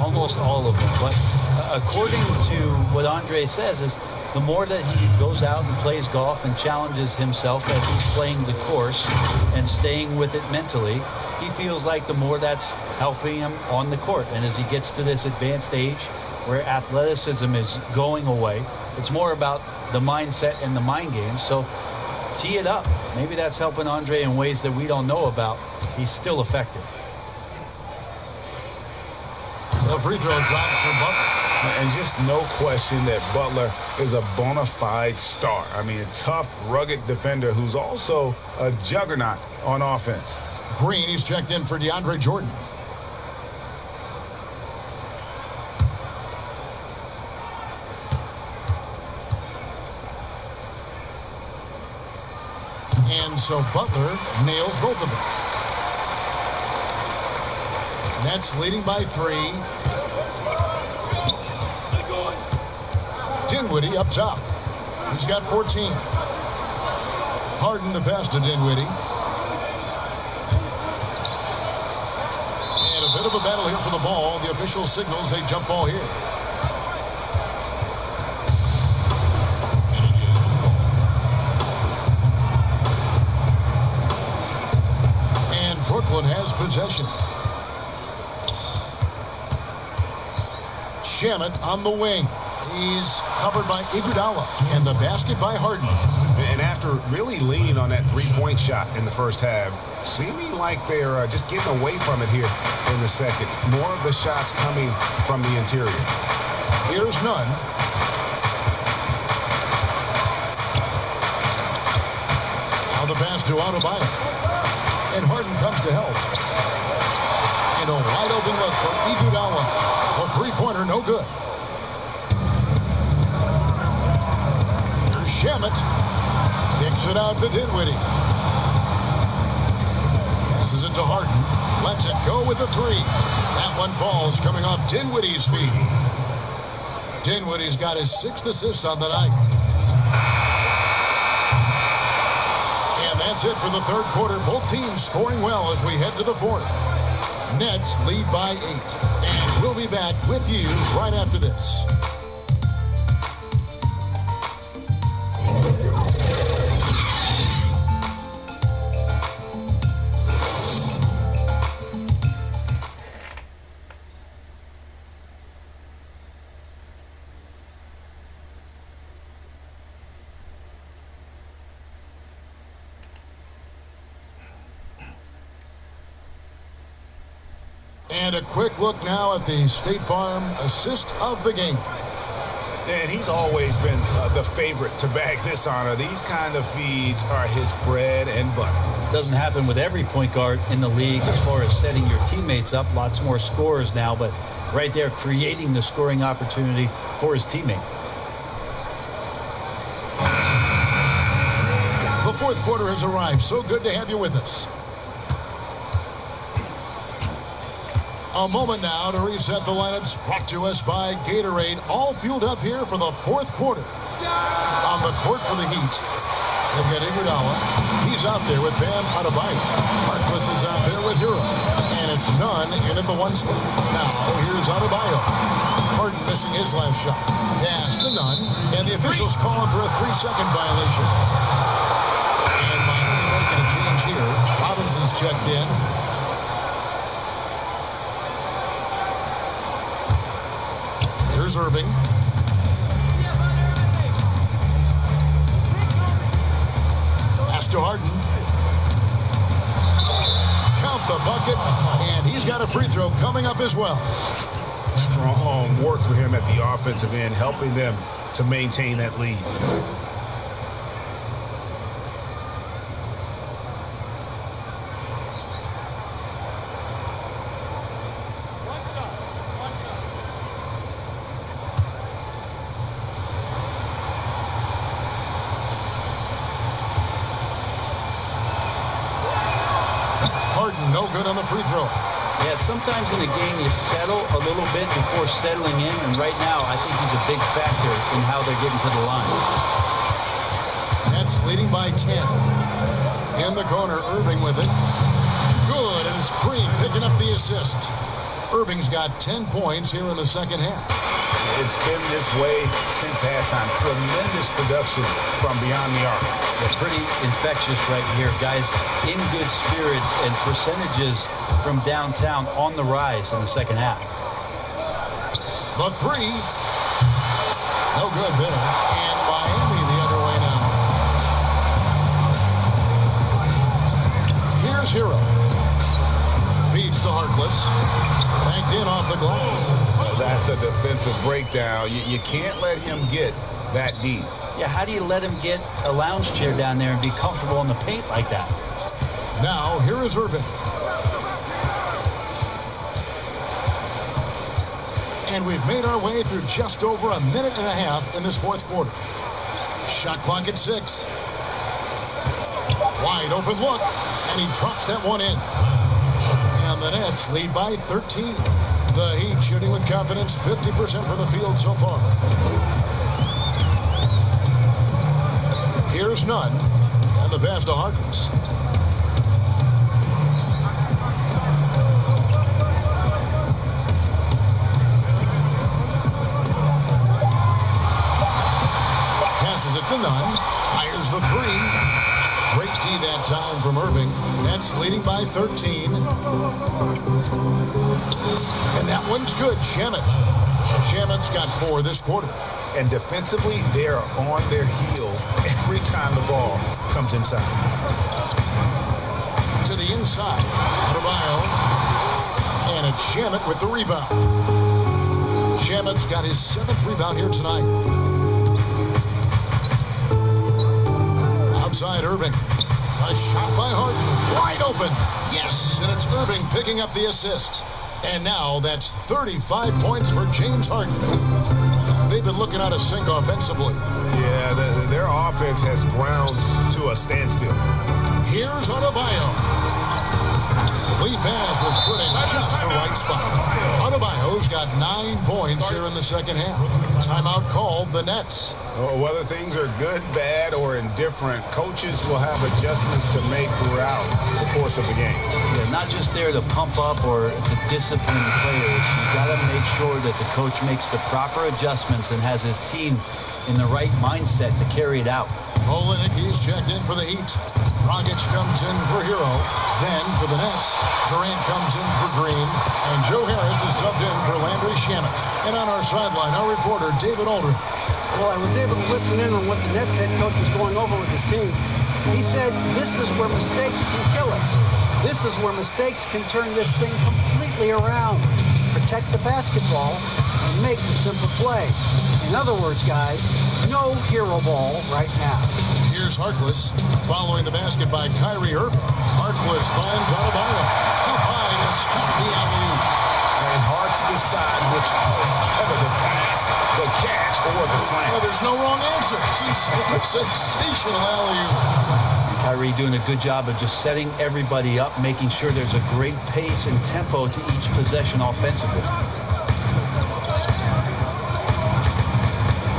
Almost all of them. But according to what Andre says, is the more that he goes out and plays golf and challenges himself as he's playing the course and staying with it mentally, he feels like the more that's helping him on the court. And as he gets to this advanced age where athleticism is going away, it's more about the mindset and the mind game. So tee it up. Maybe that's helping Andre in ways that we don't know about. He's still effective. The free throw drops for Butler. And just no question that Butler is a bona fide star. I mean, a tough, rugged defender who's also a juggernaut on offense. Green, he's checked in for DeAndre Jordan. And so Butler nails both of them. Nets leading by 3. Dinwiddie up top. He's got 14. Harden the pass to Dinwiddie. And a bit of a battle here for the ball. The official signals a jump ball here. And Brooklyn has possession. Shamet on the wing. He's covered by Iguodala, and the basket by Harden. And after really leaning on that three-point shot in the first half, seeming like they're just getting away from it here in the second. More of the shots coming from the interior. Here's none. Now the pass to Adebayo. And Harden comes to help. And a wide open look for Iguodala. The three-pointer no good. Shamet kicks it out to Dinwiddie. Passes it to Harden. Lets it go with a 3. That one falls coming off Dinwiddie's feet. Dinwiddie's got his 6th assist on the night. And that's it for the third quarter. Both teams scoring well as we head to the fourth. Nets lead by 8. And we'll be back with you right after this. And a quick look now at the State Farm assist of the game. And he's always been the favorite to bag this honor. These kind of feeds are his bread and butter. It doesn't happen with every point guard in the league as far as setting your teammates up. Lots more scorers now, but right there creating the scoring opportunity for his teammate. The fourth quarter has arrived. So good to have you with us. A moment now to reset the lineups, brought to us by Gatorade. All fueled up here for the fourth quarter. On the court for the Heat, they've got Iguodala. He's out there with Bam Adebayo. Harkless is out there with Hero. And it's Nunn in at the 1 spot. Now here's Adebayo. Harden missing his last shot. Pass to Nunn. And the officials calling for a 3-second violation. And Miami making a change here. Robinson's checked in. Here's Irving. Pass to Harden. Count the bucket, and he's got a free throw coming up as well. Strong work for him at the offensive end, helping them to maintain that lead. Harden, no good on the free throw. Yeah, sometimes in a game you settle a little bit before settling in, and right now I think he's a big factor in how they're getting to the line. Nets leading by 10. In the corner, Irving with it. Good, and it's Green picking up the assist. Irving's got 10 points here in the second half. It's been this way since halftime. Tremendous production from beyond the arc. They're pretty infectious right here. Guys in good spirits, and percentages from downtown on the rise in the second half. The three. No good there. And Miami the other way now. Here's Hero. Feeds to Harkless. Banked in off the glass. Well, that's a defensive breakdown. You can't let him get that deep. Yeah, how do you let him get a lounge chair down there and be comfortable in the paint like that? Now, here is Irving. And we've made our way through just over a minute and a half in this fourth quarter. Shot clock at 6. Wide open look, and he drops that one in. And the Nets lead by 13. The Heat shooting with confidence, 50% from the field so far. Here's Nunn, and the pass to Harkless. Passes it to Nunn, fires the three. Great D that time from Irving. Nets leading by 13. And that one's good. Shamit's got 4 this quarter. And defensively, they're on their heels every time the ball comes inside. To the inside. Adebayo. And it's Shamit with the rebound. Shamit's got his 7th rebound here tonight. Outside Irving. A shot by Harden. Wide open. Yes, and it's Irving picking up the assist. And now that's 35 points for James Harden. They've been looking out of sync offensively. Yeah, their offense has ground to a standstill. Here's Adebayo. Lead pass was put in just the right spot. Adebayo's got 9 points here in the second half. Timeout called the Nets. Whether things are good, bad, or indifferent, coaches will have adjustments to make throughout the course of the game. They're not just there to pump up or to discipline the players. You've got to make sure that the coach makes the proper adjustments and has his team in the right mindset to carry it out. Olenek, he's checked in for the Heat. Dragic comes in for Hero. Then for the Nets, Durant comes in for Green. And Joe Harris is subbed in for Landry Shamet. And on our sideline, our reporter, David Aldridge. Well, I was able to listen in on what the Nets head coach was going over with his team. He said, this is where mistakes can kill us. This is where mistakes can turn this thing completely around. Protect the basketball and make the simple play. In other words, guys, no hero ball right now. Here's Harkless following the basket by Kyrie Irving. Harkless finds Adebayo. Up high to stop the alley-oop. And hard to decide which was better, the pass, the catch, or the slam. Well, there's no wrong answer. Sensational alley-oop. Kyrie doing a good job of just setting everybody up, making sure there's a great pace and tempo to each possession offensively.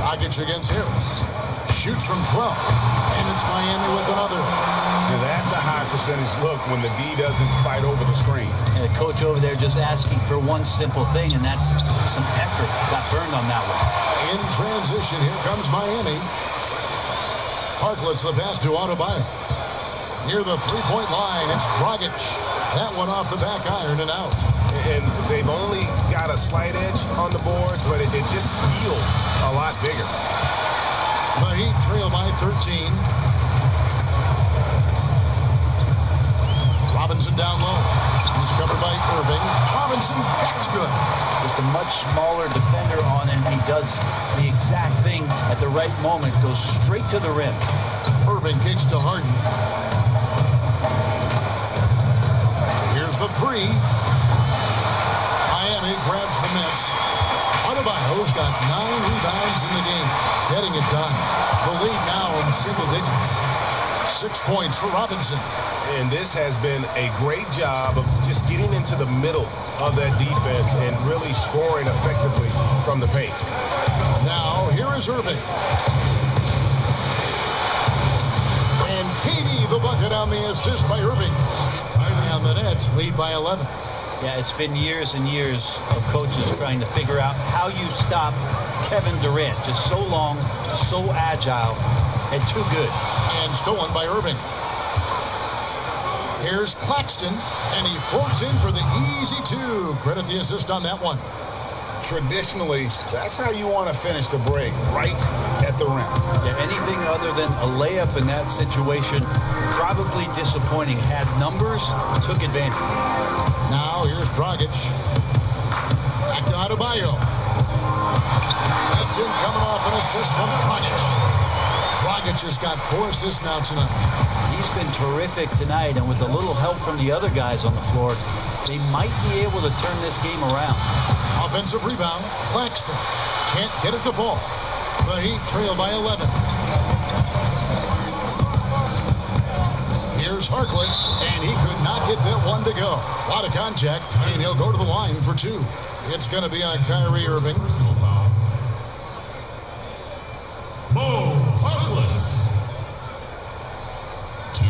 Dragic against Harris. Shoots from 12. And it's Miami with another. Now that's a high percentage look when the D doesn't fight over the screen. And the coach over there just asking for one simple thing, and that's some effort. Got burned on that one. In transition, here comes Miami. Harkless the pass to Adebayo. Near the three-point line, it's Dragic. That one off the back iron and out. And they've only got a slight edge on the boards, but it just feels a lot bigger. The Heat trail by 13. Robinson down low. He's covered by Irving. Robinson, that's good. Just a much smaller defender on him. He does the exact thing at the right moment. Goes straight to the rim. Irving kicks to Harden. Here's the three. Miami grabs the miss. Adebayo's got 9 rebounds in the game. Getting it done. The lead now in single digits. 6 points for Robinson. And this has been a great job of just getting into the middle of that defense and really scoring effectively from the paint. Now, here is Irving. And KD, the bucket on the assist by Irving. And the Nets lead by 11. Yeah, it's been years and years of coaches trying to figure out how you stop Kevin Durant. Just so long, so agile, and too good. And stolen by Irving. Here's Claxton, and he floats in for the easy two. Credit the assist on that one. Traditionally, that's how you want to finish the break, right at the rim. Yeah, anything other than a layup in that situation, probably disappointing. Had numbers, took advantage. Now here's Dragic. Back to Adebayo. That's in, coming off an assist from Dragic. Dragic has got 4 assists now tonight. He's been terrific tonight, and with a little help from the other guys on the floor, they might be able to turn this game around. Offensive rebound, Claxton. Can't get it to fall. The Heat trail by 11. Here's Harkless, and he could not get that one to go. A lot of contact, and he'll go to the line for 2. It's going to be on Kyrie Irving. Mo Harkless. 2.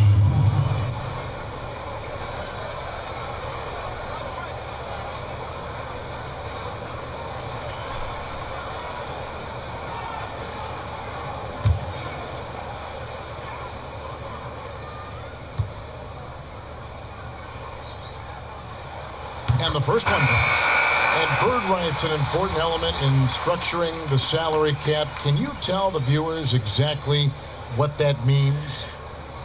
And the first one comes. And bird rights an important element in structuring the salary cap. Can you tell the viewers exactly what that means?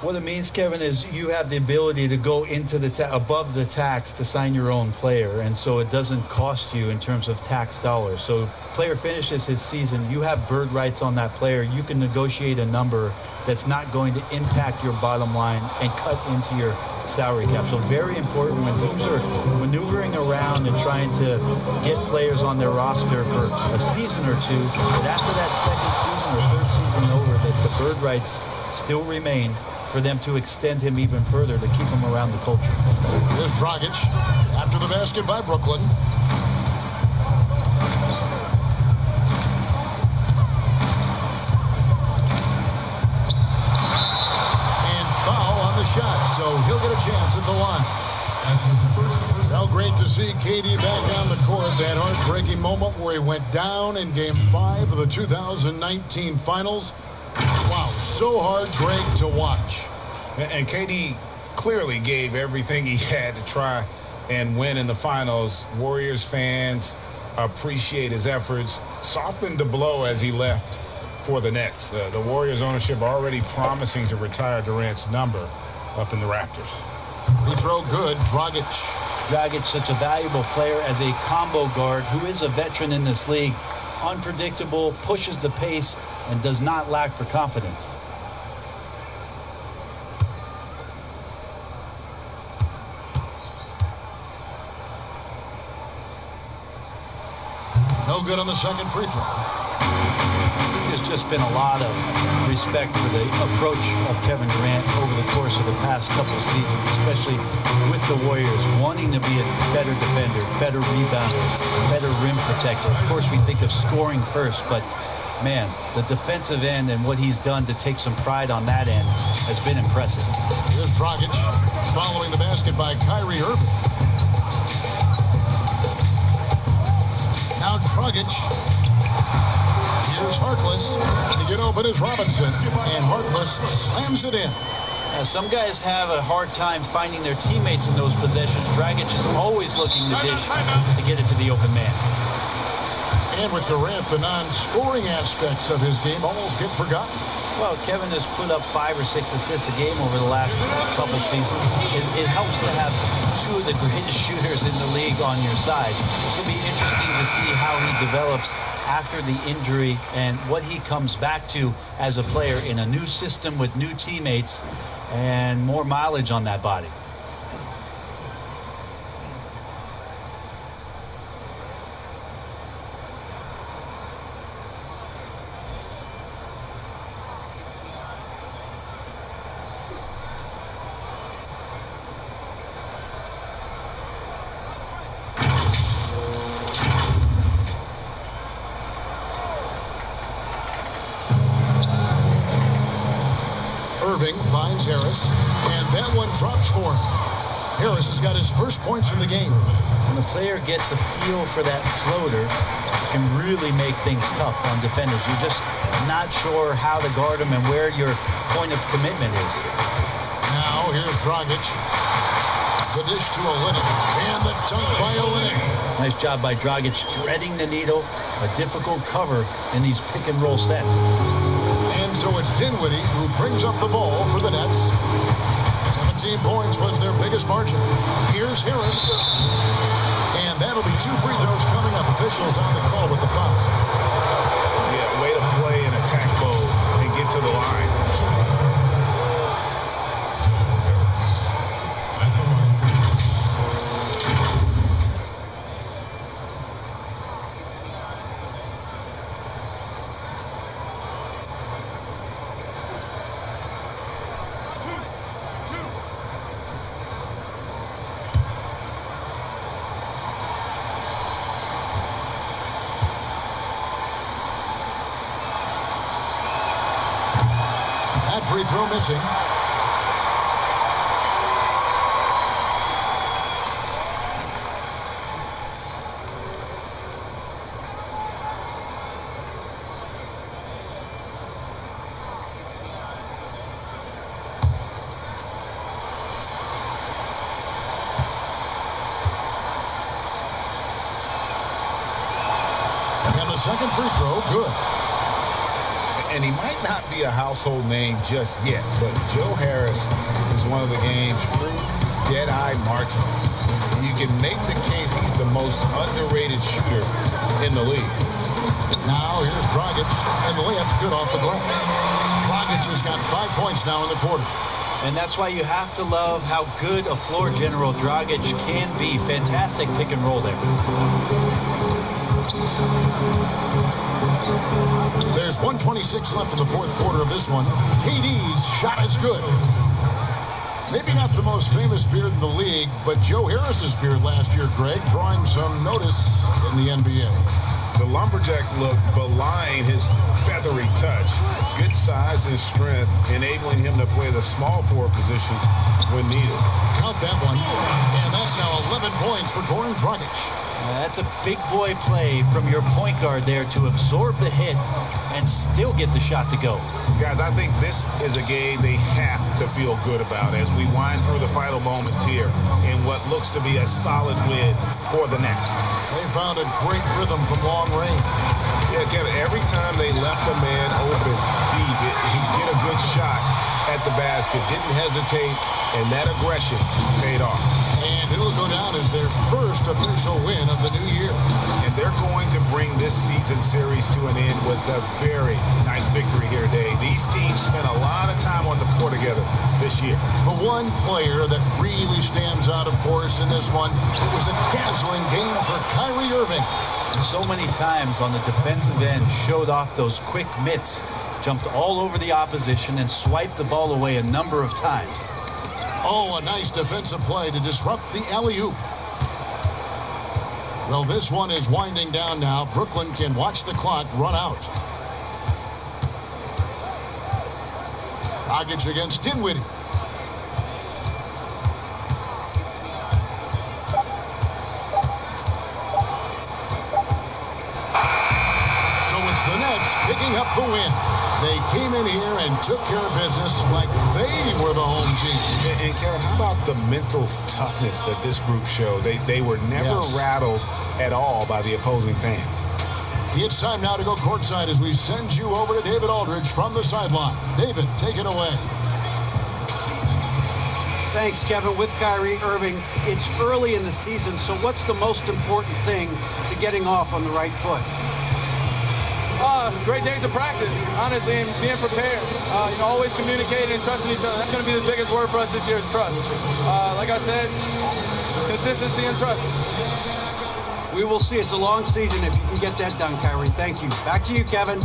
What it means, Kevin, is you have the ability to go into the above the tax to sign your own player, and so it doesn't cost you in terms of tax dollars. So player finishes his season, you have bird rights on that player. You can negotiate a number that's not going to impact your bottom line and cut into your salary cap. So very important when teams are maneuvering around and trying to get players on their roster for a season or two, but after that second season or third season over, that the bird rights still remain for them to extend him even further to keep him around the culture. Here's Dragic after the basket by Brooklyn. And foul on the shot, so he'll get a chance at the line. Well, great to see KD back on the court. That heartbreaking moment where he went down in Game 5 of the 2019 Finals. Wow, so hard, Greg, to watch. And KD clearly gave everything he had to try and win in the finals. Warriors fans appreciate his efforts. Softened the blow as he left for the Nets. The Warriors ownership already promising to retire Durant's number up in the rafters. Free throw good, Dragic. Dragic, such a valuable player as a combo guard who is a veteran in this league. Unpredictable, pushes the pace, and does not lack for confidence. No good on the second free throw. There's just been a lot of respect for the approach of Kevin Durant over the course of the past couple of seasons, especially with the Warriors, wanting to be a better defender, better rebounder, better rim protector. Of course, we think of scoring first, but man, the defensive end and what he's done to take some pride on that end has been impressive. Here's Dragic following the basket by Kyrie Irving. Now Dragic. Here's Harkless. To get open is Robinson. And Harkless slams it in. Some guys have a hard time finding their teammates in those possessions. Dragic is always looking to dish to get it to the open man. And with Durant, the non-scoring aspects of his game almost get forgotten. Well, Kevin has put up 5 or 6 assists a game over the last couple seasons. It helps to have two of the greatest shooters in the league on your side. It's going to be interesting to see how he develops after the injury and what he comes back to as a player in a new system with new teammates and more mileage on that body. Irving finds Harris, and that one drops for him. Harris has got his first points in the game. When a player gets a feel for that floater, it can really make things tough on defenders. You're just not sure how to guard them and where your point of commitment is. Now here's Dragic. The dish to Olynyk, and the dunk by Olynyk. Nice job by Dragic threading the needle. A difficult cover in these pick-and-roll sets. And so it's Dinwiddie who brings up the ball for the Nets. 17 points was their biggest margin. Here's Harris. And that'll be 2 free throws coming up. Officials on the call with the foul. Yeah, way to play in attack mode and get to the line. Free throw missing. And the second free throw, good. And he might not be a household name just yet, but Joe Harris is one of the game's true dead-eye marksmen. You can make the case he's the most underrated shooter in the league. Now here's Dragic, and the layup's good off the glass. Dragic has got 5 points now in the quarter. And that's why you have to love how good a floor general Dragic can be. Fantastic pick and roll there. There's 1:26 left in the fourth quarter of this one. KD's shot is good. Maybe not the most famous beard in the league, but Joe Harris's beard last year, Greg, drawing some notice in the NBA. The lumberjack look belying his feathery touch. Good size and strength, enabling him to play the small forward position when needed. Count that one. And that's now 11 points for Goran Dragic. That's a big boy play from your point guard there to absorb the hit and still get the shot to go. Guys, I think this is a game they have to feel good about as we wind through the final moments here in what looks to be a solid win for the Nets. They found a great rhythm from long range. Yeah, Kevin, every time they left a man open deep, he did a good shot at the basket, didn't hesitate, and that aggression paid off. And it'll go down as their first official win of the new year. And they're going to bring this season series to an end with a very nice victory here today. These teams spent a lot of time on the floor together this year. The one player that really stands out, of course, in this one, it was a dazzling game for Kyrie Irving. So many times on the defensive end, showed off those quick mitts, jumped all over the opposition and swiped the ball away a number of times. Oh, a nice defensive play to disrupt the alley-oop. Well, this one is winding down now. Brooklyn can watch the clock run out. Dragic against Dinwiddie. So it's the Nets picking up the win. They came in here and took care of business like they were the home team. And Kevin, how about the mental toughness that this group showed? They were never rattled at all by the opposing fans. It's time now to go courtside as we send you over to David Aldridge from the sideline. David, take it away. Thanks, Kevin. With Kyrie Irving, it's early in the season, so what's the most important thing to getting off on the right foot? Great days of practice, honestly, and being prepared. Always communicating and trusting each other. That's going to be the biggest word for us this year is trust. Like I said, consistency and trust. We will see. It's a long season if you can get that done, Kyrie. Thank you. Back to you, Kevin.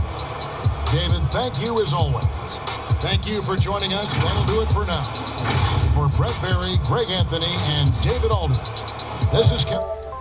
David, thank you as always. Thank you for joining us. That'll do it for now. For Brett Barry, Greg Anthony, and David Aldridge, this is Kevin.